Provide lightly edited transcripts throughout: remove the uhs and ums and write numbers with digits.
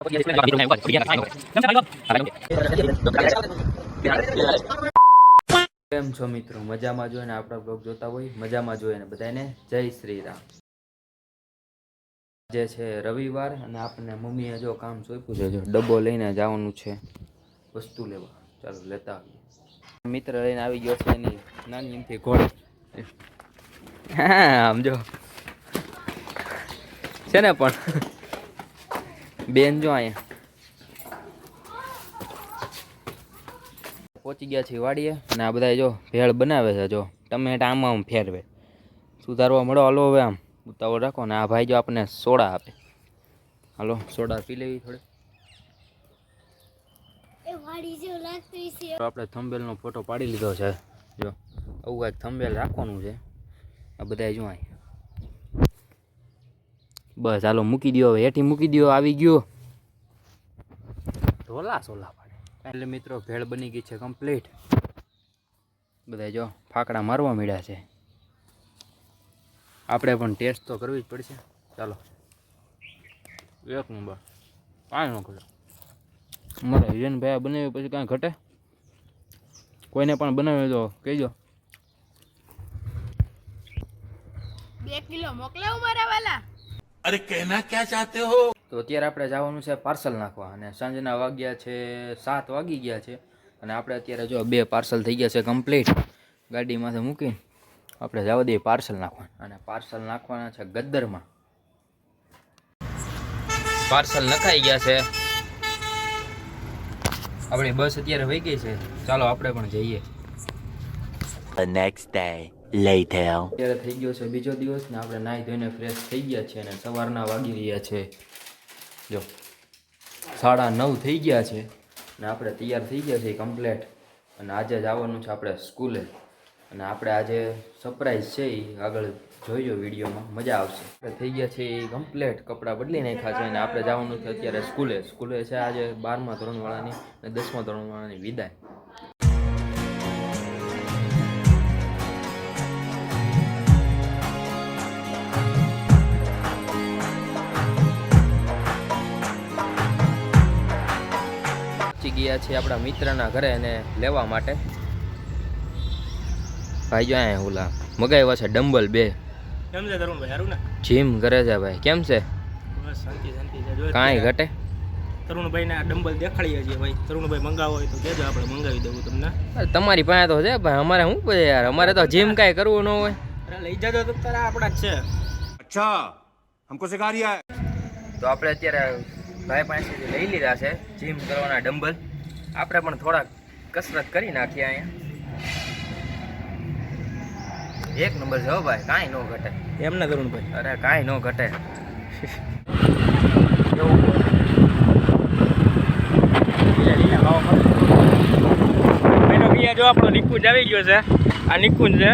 કેમ છો મિત્રો? મજામાં જોઈએ ને આપણા બ્લોગ જોતા હોય મજામાં જોઈએ ને બધાને જય શ્રી રામ. જે છે રવિવાર અને આપણને મમ્મીએ જો કામ સોંપ્યું છે, જો ડબ્બો લઈને જવાનું છે વસ્તુ લેવા. ચાલો લેતા આવીએ. મિત્ર લઈને આવી ગયો છે એની નાની એમથી ઘોડી. હા આમ જો છે ને પણ બેન જો અહીંયા પહોંચી ગયા છે વાડીએ અને આ બધા જો ભેળ બનાવે છે. જો ટમેટા આમ ફેરવે સુધારવા મળો. હાલો હવે આમ ઉતાવળ રાખો ને આ ભાઈ જો આપણને સોડા આપે. હાલો સોડા પી લેવી થોડી. આપણે થંબેલનો ફોટો પાડી લીધો છે. જો આવું કાંઈક થંબેલ રાખવાનું છે. આ બધા જો અહીં બસ હાલો મૂકી દો. હવે હેઠી મૂકી દો. આવી ગયો ઢોલા સોલા પાડે. એટલે મિત્રો ભેળ બની ગઈ છે કમ્પ્લીટ. બધા જો ફાકડા મારવા મળ્યા છે. આપણે પણ ટેસ્ટ તો કરવી જ પડશે. ચાલો એક નંબર. કાંઈ ન ઘટે. મારે હિરેનભાઈ બનાવ્યું પછી કાંઈ ઘટે? કોઈને પણ બનાવ્યું તો કહેજો. 2 કિલો મોકલાવ મારા વાલા. અરે કહેના ક્યાં ચાહતે હો? તો અત્યારે આપણે જવાનું છે પાર્સલ નાખવા અને સાંજના વાગ્યા છે 7 વાગી ગયા છે અને આપણે અત્યારે જો 2 પાર્સલ થઈ ગયા છે કમ્પ્લીટ. ગાડીમાંથી મૂકીને આપણે જવા દઈએ પાર્સલ નાખવા. અને પાર્સલ નાખવાના છે ગદ્દરમાં. પાર્સલ નખાઈ ગયા છે. આપણી બસ અત્યારે વહી ગઈ છે. ચાલો આપણે પણ જઈએ. The next day later. અત્યારે થઈ ગયો છે બીજો દિવસ ને આપણે નાહી ધોઈને ફ્રેશ થઈ ગયા છે અને સવારના વાગી રહ્યા છે જો 9:30 થઈ ગયા છે અને આપણે તૈયાર થઈ ગયા છે કમ્પ્લેટ. અને આજે જવાનું છે આપણે સ્કૂલે. અને આપણે આજે સરપ્રાઈઝ છે એ આગળ જોઈજો વિડીયોમાં, મજા આવશે. આપણે થઈ ગયા છે એ કમ્પ્લેટ. કપડાં બદલી નાખ્યા છે અને આપણે જવાનું છે અત્યારે સ્કૂલે. સ્કૂલે છે આજે 12મા ધોરણવાળાની અને 10મા ધોરણવાળાની વિદાય. ગયા છે આપણા મિત્રના ઘરે એને લેવા માટે. ભાઈ જો અહીંયા ઓલા મગાવ્યા છે ડમ્બલ 2. કેમ છે તરુણભાઈ? સારું ને? જીમ કરે છે ભાઈ. કેમ છે? બસ શાંતિ શાંતિ છે. જો કાંઈ ઘટે? તરુણભાઈને આ ડમ્બલ દેખાડીએ છીએ ભાઈ. તરુણભાઈ મંગાવો હોય તો કહેજો, આપણે મંગાવી દેવું તમને. તમારી પાસે તો છે ભાઈ, અમારે શું પછી યાર, અમારે તો જીમ કાંઈ કરવું ન હોય. અરે લઈ જજો તો તારા આપણા જ છે. અચ્છા हमको सिखा रिया है. તો આપણે અત્યારે ભાઈ પાસેથી લઈ લીધા છે જીમ કરવાના ડમ્બલ. આપણે પણ થોડાક કસરત કરી નાખીએ અહીંયા. એક નંબર છે હો ભાઈ, કાંઈ ન ઘટે. એમ ને તરુણભાઈ? અરે કાંઈ ન ઘટે. જો આપણો નિકુંજ આવી ગયો છે. આ નિકુંજ છે.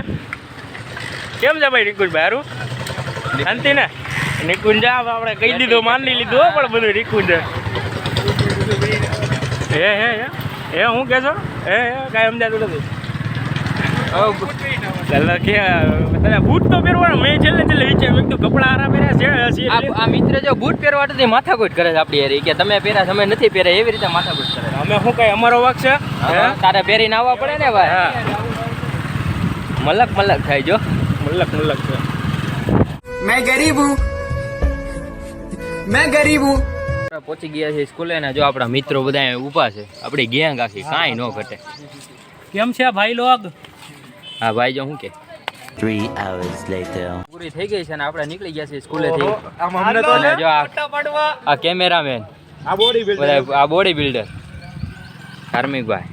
કેમ છે ભાઈ નિકુંજભાઈ? સારું શાંતિ ને? નિકુંજ આપણે કહી દીધું, માની લીધું પણ બધું નિકુંજ. હે હું કે છો? હે કાંઈ સમજાતું નથી. બૂટ તો પહેરવાના. મેં છેલ્લે વિચાર મેં કીધું કપડા હારા પહેર્યા છે. આ મિત્ર જો બૂટ પહેરવા તો માથાકૂટ કરે છે આપણી યાર, કે તમે પહેર્યા તમે નથી પહેર્યા, એવી રીતે માથાકૂટ કરે. અમે શું કઈ અમારો વાક છે? તારે પહેરીને આવવા પડે ને ભાઈ. મલક થાય જો. મલક છે. मैं गरीब हूँ પહોંચી ગયા છે સ્કૂલે ને જો આપણા મિત્રો બધા ઊભા છે. આપણી ગેંગ આખી, કાંઈ ન ઘટે. કેમ છે ભાઈ લોગ? હા ભાઈ જો શું કે 3 hours later. પૂરી થઈ ગઈ છે ને આપણે નીકળી ગયા છે સ્કૂલેથી. અમને તો અને જો આ કેમેરામેન, આ બોડી બિલ્ડર, આ બોડી બિલ્ડર હાર્મિકભાઈ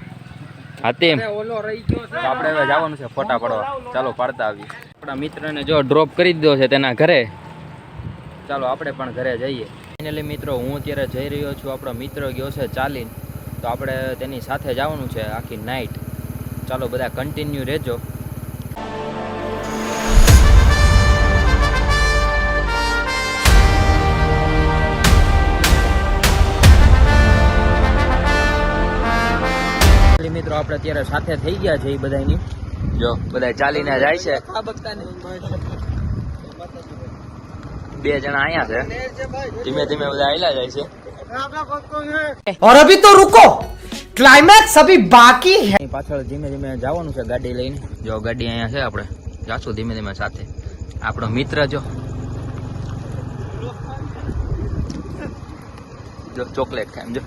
હાતિમ. આપણે હવે જવાનું છે ફોટા પાડવા. ચાલો પાડતા આવીએ. આપણા મિત્રને જો ડ્રોપ કરી દીધો છે તેના ઘરે. ચાલો આપણે પણ ઘરે જઈએ. ફાઇનલી મિત્રો હું અત્યારે જઈ રહ્યો છું. આપણો મિત્ર ગયો છે ચાલીને, તો આપણે તેની સાથે જવાનું છે આખી નાઇટ. ચાલો બધા કન્ટિન્યુ રહેજો. મિત્રો આપણે અત્યારે સાથે થઈ ગયા છે એ બધાની. જો બધા ચાલીને જાય છે. 2 જણા અહીંયા છે. ધીમે ધીમે બધા આયલા જાય છે. और अभी तो रुको क्लाइमैक्स अभी बाकी है અહીં પાછળ ધીમે ધીમે જવાનું છે ગાડી લઈને. જો ગાડી અહીંયા છે, આપણે જાશું ધીમે ધીમે સાથે. આપણો મિત્ર જો ચોકલેટ ખાય એમ જો.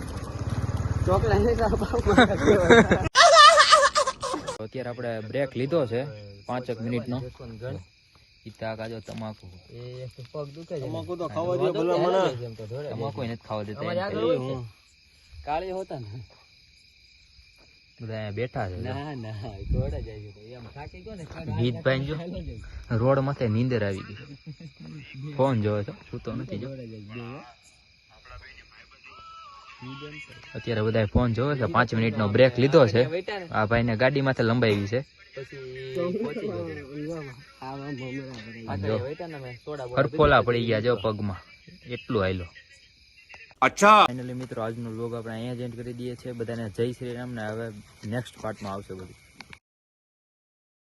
અત્યારે આપણે બ્રેક લીધો છે 5 મિનિટનો. ઈતા કાજો તમાકુ તમાકુ તો ખાવા દે ભલા મને. તમાકુ નથી ખાવા દેતા. કાળી હોતા ને બધા અહીંયા બેઠા છે. ના ના ઘોડા જાય છે એમ થાકી ગયો ને. ગીતભાઈ જો રોડ માથે નીંદર આવી ગઈ. ફોન જોવે છે, સૂતો નથી જો. અત્યારે બધા ફોન જોવે છે. 5 મિનિટનો બ્રેક લીધો છે. આ ભાઈને ગાડી માથે લંબાવી છે. ફરફોલા પડી ગયા જો પગમાં, એટલું હાલો. अच्छा ફાઇનલી મિત્રો આજનો વ્લોગ આપણે અહીંયા જ એન્ડ કરી દઈએ છીએ. બધાને જય શ્રી રામ ને હવે નેક્સ્ટ પાર્ટમાં આવશે બધું.